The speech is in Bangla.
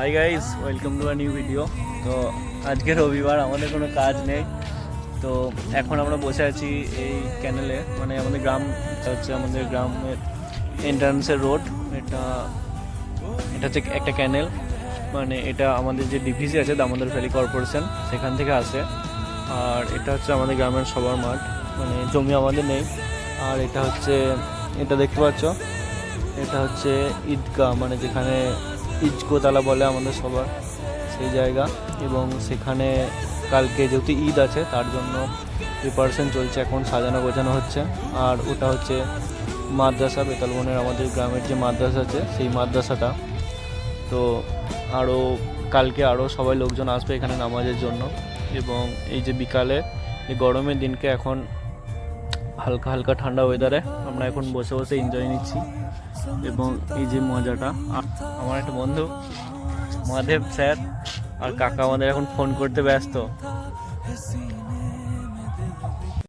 Hi guys, welcome to a new video. তো আজকে রবিবার, আমাদের কোনো কাজ নেই। তো এখন আমরা বসে আছি এই ক্যানেলে, মানে আমাদের গ্রাম, এটা হচ্ছে আমাদের গ্রামের এন্ট্রান্সের রোড। এটা এটা হচ্ছে একটা ক্যানেল, মানে এটা আমাদের যে ডিভিসি আছে দামোদর ভ্যালি কর্পোরেশন, সেখান থেকে আসে। আর এটা হচ্ছে আমাদের গ্রামের সবার মাঠ, মানে জমি আমাদের নেই। আর এটা দেখতে পাচ্ছ, এটা হচ্ছে ঈদগাহ, মানে যেখানে ইজগোতালা বলে আমাদের সবার, সেই জায়গা। এবং সেখানে কালকে যেহেতু ঈদ আছে, তার জন্য প্রিপারেশন চলছে, এখন সাজানো গোছানো হচ্ছে। আর ওটা হচ্ছে মাদ্রাসা, বেতালবনের আমাদের গ্রামের যে মাদ্রাসা আছে, সেই মাদ্রাসাটা। তো কালকে আরও সবাই লোকজন আসবে এখানে নামাজের জন্য। এবং এই যে বিকালে, এই গরমের দিনকে এখন হালকা হালকা ঠান্ডা ওয়েদারে আমরা এখন বসে বসে এনজয় নিচ্ছি। এবং এই যে মজাটা, আমার একটা বন্ধু মাধব স্যার আর কাকা আমাদের এখন ফোন করতে ব্যস্ত।